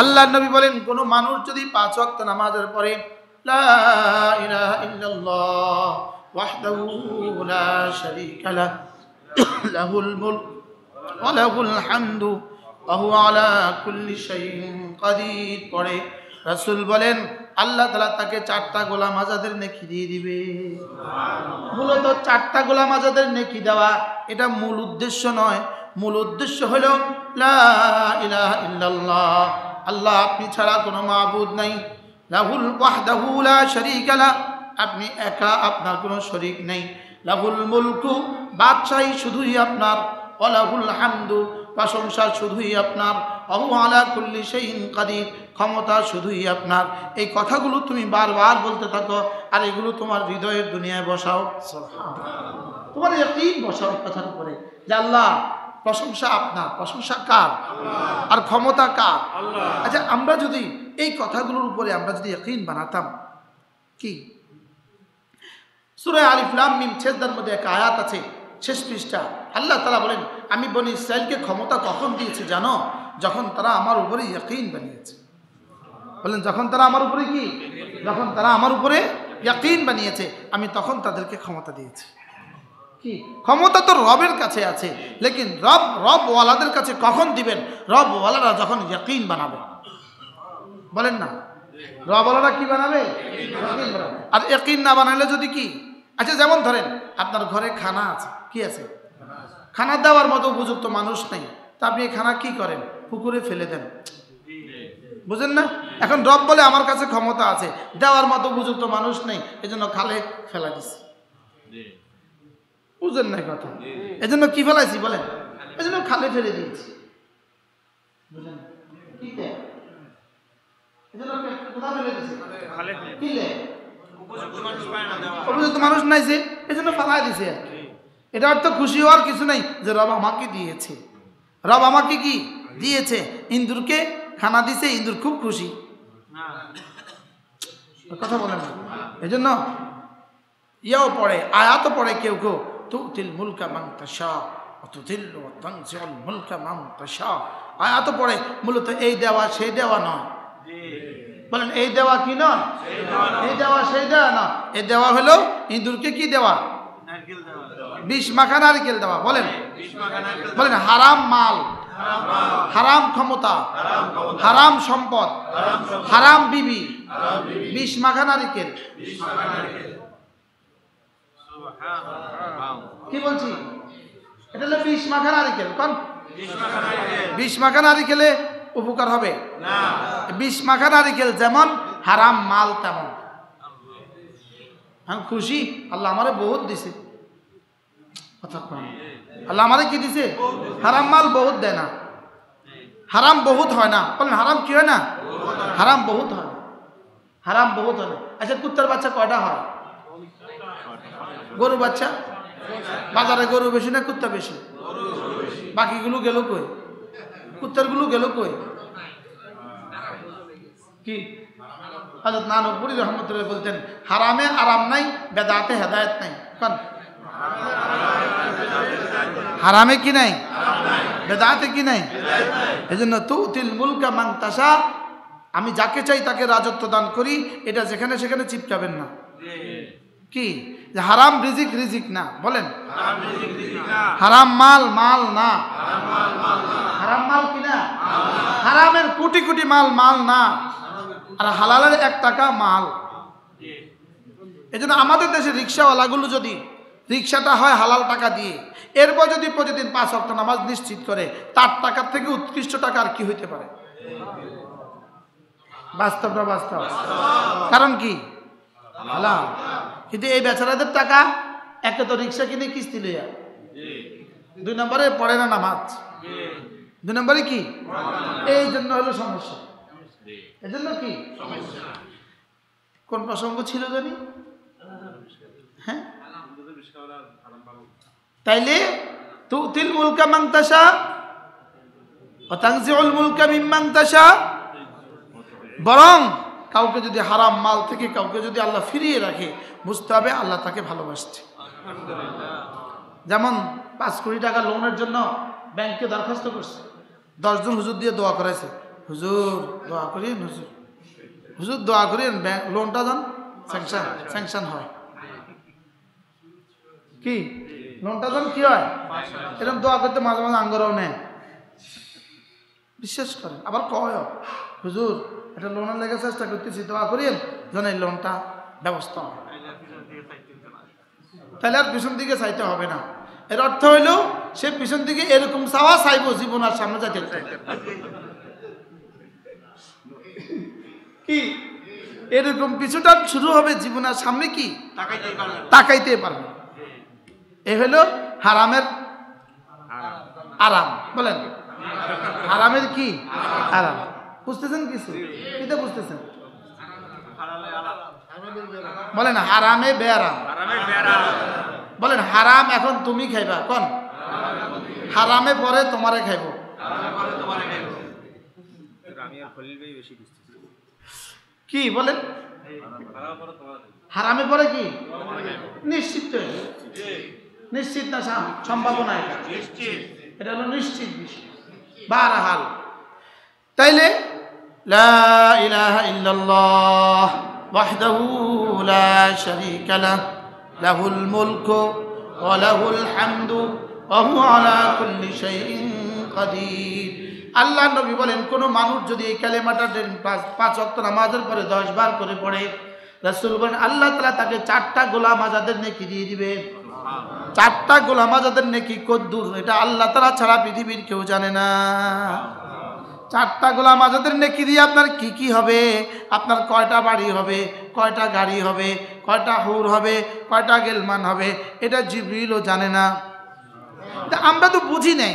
আল্লাহর নবী বলেন কোন মানুষ যদি 5 ওয়াক্ত নামাজের পরে লা ইলাহা ইল্লাল্লাহ ওয়াহদাহু লা শারীকা লাহু লাহুল মুলক ওয়া লাহুল হামদু ওয়া হুয়া আলা কুল্লি শাইইন কাদির পড়ে, রাসূল বলেন আল্লাহ তাআলা তাকে 4টা গোলাম আজাদের নেকি দিয়ে দিবে। মূলত 4টা গোলাম আজাদের নেকি দেওয়া এটা মূল উদ্দেশ্য নয়। মূল উদ্দেশ্য হলো লা ইলাহা ইল্লাল্লাহ, আল্লাহ আপনি ছাড়া কোনো মাবুদ নাই, লাহুল ওয়াহদাহু লা শারীকা লাহু আপনি একা, আপনার কোনো শরীক নেই, লাহুল মুলকু বাদশাহী শুধুই আপনার, ওয়া লাহুল হামদু প্রশংসা শুধুই আপনার, ওয়া হুয়া আলা কুল্লি শাইইন কাদির ক্ষমতা শুধুই আপনার। এই কথাগুলো তুমি বারবার বলতে থাকো আর এগুলো তোমার হৃদয়ের দুনিয়ায় বসাও, সুবহানাল্লাহ। তোমার ইয়াকিন বসাও এই কথার উপরে যে আল্লাহ প্রশংসা আপনার, প্রশংসা কার আর ক্ষমতা কার? আচ্ছা আমরা যদি এই কথাগুলোর উপরে আমরা যদি ইয়াকিন বানাতাম, কি সূরা আলিফ লাম মিম ছেদার মধ্যে এক আয়াত আছে, শেষ পৃষ্ঠা, আল্লাহ তাআলা বলেন আমি বনি ইসরাইলকে ক্ষমতা কখন দিয়েছি জানো? যখন তারা আমার উপরে ইয়াকিন বানিয়েছে। বলেন যখন তারা আমার উপরে কি, যখন তারা আমার উপরে ইয়াকিন বানিয়েছে আমি তখন তাদেরকে ক্ষমতা দিয়েছি। কি ক্ষমতা তো রবের কাছে আছে, লেকিন রবওয়ালাদের কাছে কখন দিবেন? রবওয়ালারা যখন ইয়াকিন বানাবে। বলেন না রবওয়ালারা কি বানাবে? ইয়াকিন বানাবে। আর ইয়াকিন না বানালে যদি কি, আচ্ছা যেমন ধরেন আপনার ঘরে খানা আছে, কি আছে? খানা দেওয়ার মতো উপযুক্ত মানুষ নেই, তা আপনি এই খানা কি করেন? পুকুরে ফেলে দেন, বুঝেন না? এখন রব বলে আমার কাছে ক্ষমতা আছে, দেওয়ার মতো উপযুক্ত মানুষ নেই, এজন্য খালে ফেলা দিছি, বুঝেন না কথা? এজন্য কি ফেলাইছি বলেন? এজন্য খালে ফেলে দিয়েছি, বুঝেন? উপযুক্ত মানুষ নাই যে এজন্য ফেলাই দিছে। এটা অর্থ খুশি হওয়ার কিছু নাই যে রব আমাকে দিয়েছে, রব আমাকে কি দিয়েছে? ইন্দুরকে খানা দিছে, ইন্দুর খুব খুশি, কথা বলেন না? এই জন্য ইয়াও পড়ে, আয়াতও পড়ে কেউ কেউ, তুতিল মুলকা মান তাশা ওয়া তুযিল্লু ওয়া তানজিউল মুলকা মান তাশা। আয়াতও পড়ে, মূলত এই দেওয়া সেই দেওয়া নয়। বলেন এই দেওয়া কি নয়? এই দেওয়া সেই দেওয়া না, এই দেওয়া হলো ইন্দুরকে কি দেওয়া? বিষ মাখা নারকেল দেওয়া। বলেন বলেন হারাম মাল, হারাম ক্ষমতা, হারাম সম্পদ, হারাম বিবি, বিষ মাখা নারকেল। কি বলছি? এটা হলো বিষ মাখা নারকেল। কোন বিষ মাখা নারকেলে উপকার হবে না? বিষ মাখা নারকেল যেমন, হারাম মাল তেমন। আমি খুশি, আল্লাহ আমারে বহুত দিছে, আল্লাহ আমারে কি দিছে? হারাম মাল বহুত দেয় না, হারাম বহুত হয় না। বলেন হারাম কি হয় না? হারাম বহুত হয়, হারাম বহুত হয় না। আচ্ছা কুত্তার বাচ্চা কয়টা হয়? গরু বাচ্চা? বাজারে গরু বেশি না কুত্তা বেশি? বাকিগুলো গেল কই? কুত্তার গুলো গেল কই? কি হযরত নানপুরী রহমতুল্লাহ বলতেন, হারামে আরাম নাই, বেদাতে হেদায়েত নাই। কোন হারামে কি নাই, বেদাতে কি নাই? এজন্য তুতিল মুলকা মান তাশা, আমি যাকে চাই তাকে রাজত্ব দান করি, এটা যেখানে সেখানে চিপকাবেন না। কি যে হারাম রিজিক, রিজিক না। বলেন হারাম মাল, মাল না। হারাম মাল কি না? হারামের কোটি কোটি মাল, মাল না। আর হালালের 1 টাকা মাল। এজন্য আমাদের দেশে রিক্সাওয়ালাগুলো যদি রিক্সাটা হয় হালাল টাকা দিয়ে, এরপর যদি প্রতিদিন 5 ওয়াক্ত নামাজ নিশ্চিত করে, তার টাকার থেকে উৎকৃষ্ট টাকা আর কি হইতে পারে? বাস্তবটা বাস্তব। কারণ কি? হালাল। কিন্তু এই বেচারাদের টাকা, একে তো রিক্সা কিনে কিস্তি লইয়া, 2 নম্বরে পড়ে না নামাজ, 2 নম্বরে কি? এই জন্য হলো সমস্যা। এই জন্য কি কোন প্রসঙ্গ ছিল জানি? হ্যাঁ, তাইলে তুতিল মুলকা মান তাশা ওয়া তানজিউল মুলকা মিম্মান তাশা, বরং কাউকে যদি হারাম মাল থেকে কাউকে যদি আল্লাহ ফিরিয়ে রাখে, বুঝতে হবে আল্লাহ তাকে ভালোবাসছে। যেমন 5 কোটি টাকা লোনের জন্য ব্যাংকে দরখাস্ত করছে, 10 জন হুজুর দিয়ে দোয়া করাইছে, হুজুর দোয়া করিয়েন, হুজুর হুজুর দোয়া করিয়েন লোনটা যেন স্যাংশন হয়। কি লোনটা যেন কি হয়, এরকম দোয়া করতে মাঝে মাঝে আঙ্গরাও নেয়, বিশ্বাস করেন। আবার কয় হুজুর এটা লোনের লেগে চেষ্টা করতেছি, দোয়া করিয়েন যেন এই লোনটা ব্যবস্থা হয়। তাহলে আর পিছন দিকে চাইতে হবে না। এর অর্থ হইল সে পিছন দিকে এরকম চাওয়া চাইবো, জীবন আর সামনে যাইতে কি এরকম পিছুটা শুরু হবে, জীবন আর সামনে কি তাকাইতে পারবে। এ হলো হারামের আরাম। বলেন হারামের কি আরাম, বুঝতেছেন কিছু? কিটা বুঝতেছেন? বলেন হারামে বেআরাম। বলেন হারাম এখন তুমি খাইবা, কোন হারামে পরে তোমারে খাইব। কি বলেন হারামে পরে কি নিশ্চিত, নিশ্চিত না সম্ভাবনা, এটা হলো নিশ্চিত বিষয় বারহাল। তাইলে লা ইলাহা ইল্লাল্লাহ ওয়াহদাহু লা শারীকা লাহু লাহুল মুলকু ওয়া লাহুল হামদু ওয়া হুয়া আলা কুল্লি শাইইন কাদির। আল্লাহ নবী বলেন কোন মানুষ যদি এই কালেমাটা 5 ওয়াক্ত নামাজের পরে 10 বার করে পড়ে, রাসূল বলেন আল্লাহ তাআলা তাকে 4টা গোলাম আজাদের নেকি দিয়ে দিবে। 4টা গোলাম আজাদের নেকি কদ্দুর, এটা আল্লাহ তাআলা ছাড়া পৃথিবীর কেউ জানে না। 4টা গোলাম আজাদের নেকি দিয়ে আপনার কি কি হবে, আপনার কয়টা বাড়ি হবে, কয়টা গাড়ি হবে, কয়টা হুর হবে, কয়টা গেলমান হবে, এটা জিবরিলও জানে না। আমরা তো বুঝি নাই,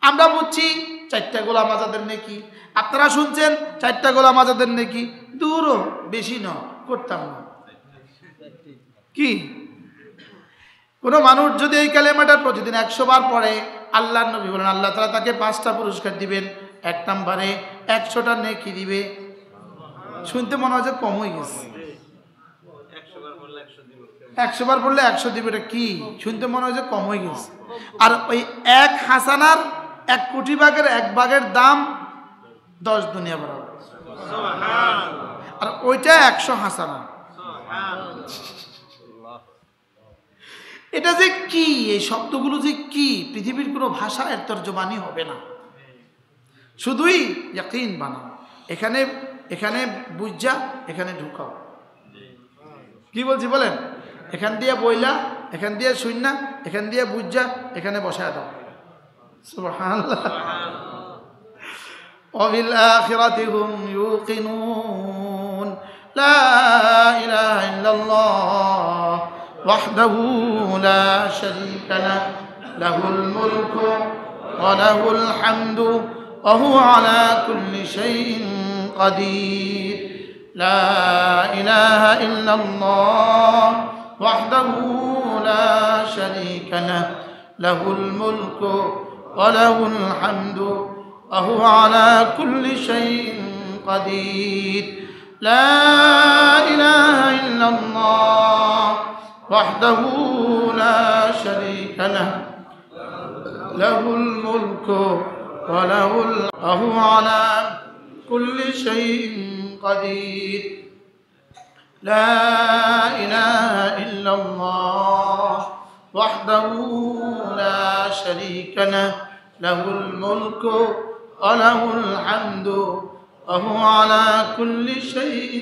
আমরা বুঝছি 4টা গোলাম আজাদের নেকি। আপনারা শুনছেন 4টা গোলাম আজাদের নেকি, দূরও বেশি না, করতাম না। কি কোনো মানুষ যদি এই কালেমাটা প্রতিদিন 100 বার পড়ে, আল্লাহর নবী বলেন আল্লাহ তাআলা তাকে 5টা পুরস্কার দিবেন। 1 নম্বরে 100টা নেকি দিবে। শুনতে মনে হয় যে কম হয়ে গেছে, 100 বার পড়লে 100 দিবে, এটা কি শুনতে মনে হয় যে কম হয়ে গেছে। আর ওই 1 হাসানার 1 কোটি ভাগের 1 ভাগের দাম 10 দুনিয়া বরাবর, আর ওইটা 100 হাসানা। এটা যে কি, এই শব্দগুলো যে কি, পৃথিবীর কোনো ভাষা এর তর্জমানি হবে না, শুধুই ইয়াকিন বানাও। এখানে এখানে বুঝা, এখানে ঢুকাও। কি বলছি বলেন, এখান দিয়ে বইলা, এখান দিয়ে শুননা, এখান দিয়ে বুঝা, এখানে বসায় দাও। সুবহানাল্লাহ। ওয়া বিল আখিরাতি হুম ইউকিনুন লা ইলাহা ইল্লাল্লাহ ওয়াহদাহু লা শারীকা লাহু লাহুল মুলকু ওয়া লাহুল হামদু ওয়া হুয়া আলা কুল্লি শাইইন কাদির। লা ইলাহা ইল্লাল্লাহ ওয়াহদাহু লা শারীকা লাহু লাহুল মুলকু ওয়া লাহুল হামদু ওয়া হুয়া আলা কুল্লি শাইইন কাদির। লা ইলাহা ইল্লাল্লাহ وحده لا شريك له له الملك وله وهو على كل شيء قدير. لا إله إلا الله وحده لا شريك له له الملك وله الحمد وهو على كل شيء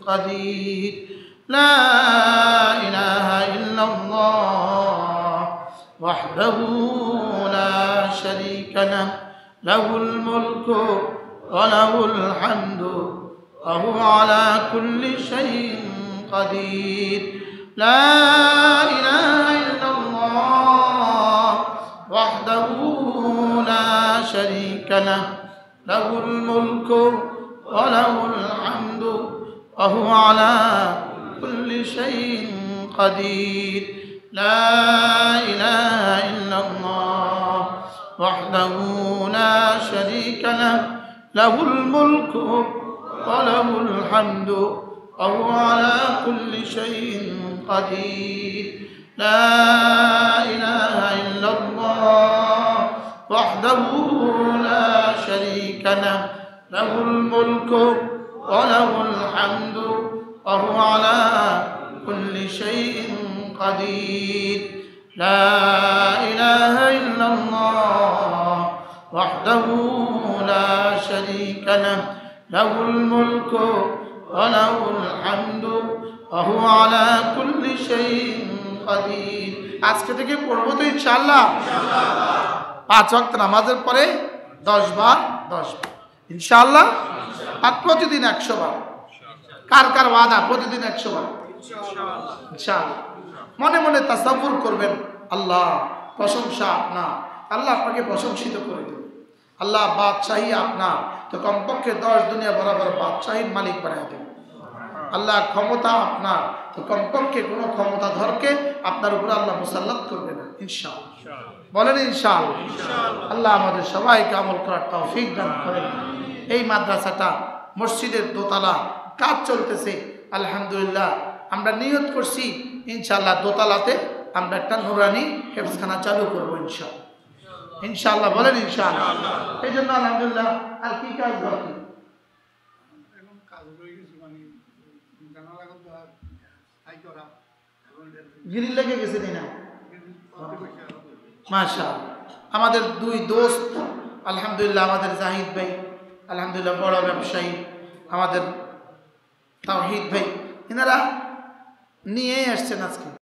قدير. لا إله إلا الله وحده لا شريك له له الملك وله الحمد وهو على كل شيء قدير. لا إله إلا الله وحده لا شريك له له الملك وله الحمد وهو على كل شيء قدير. لا إله إلا الله وحده لا شريك له له الملك وله الحمد وهو على كل شيء قدير. لا إله إلا الله وحده لا شريك له লাহুল মুলকু ওয়া লাহুল হামদু ওয়া হুয়া আলা কুল্লি শাইইন কাদির লা ইলাহা ইল্লাল্লাহ ওয়াহদাহু লা শারীকা লাহু লাহুল মুলকু ওয়া লাহুল হামদু ওয়া হুয়া আলা কুল্লি শাইইন কাদির। আজকে থেকে পড়বো তো ইনশাআল্লাহ। 5 ওয়াক্ত নামাজের পরে 10 বার ইনশাআল্লাহ। আর প্রতিদিন 100 বার। কার কার ওয়াদা প্রতিদিন 100 বার ইনশাআল্লাহ। মনে মনে তাসাব্বুর করবেন, আল্লাহ প্রশংসা আপনার, আল্লাহ আপনাকে প্রশংসিত করে দেবেন। আল্লাহ বাদশাহী আপনার, তো কমপক্ষে 10 দুনিয়া বরাবর বাদশাহীর মালিক বানায় দেবেন। আল্লাহ ক্ষমতা আপনার, তো কমপক্ষে কোনো ক্ষমতাধরকে আপনার উপরে আল্লাহ মুসাল্লাত করবে না ইনশাআল্লাহ। বলেন ইনশাআল্লাহ। আল্লাহ আমাদের সবাইকে আমল করার তৌফিক দান করেন। এই মাদ্রাসাটা মসজিদের দোতলা কাজ চলতেছে আলহামদুলিল্লাহ। আমরা নিয়ত করছি ইনশাআল্লাহ দোতলাতে আমরা একটা নুরানি হেফজখানা চালু করবো ইনশাআল্লাহ। বলেন ইনশাআল্লাহ। এই জন্য আলহামদুলিল্লাহ। আর কি কাজ বাকি? গ্রিল লেগে গেছে না মাশাআল্লাহ। আমাদের 2 দোস্ত আলহামদুলিল্লাহ, আমাদের জাহিদ ভাই আলহামদুলিল্লাহ বড় ব্যবসায়ী, আমাদের তাওহীদ ভাই, এনারা নিয়ে আসছেন আজকে।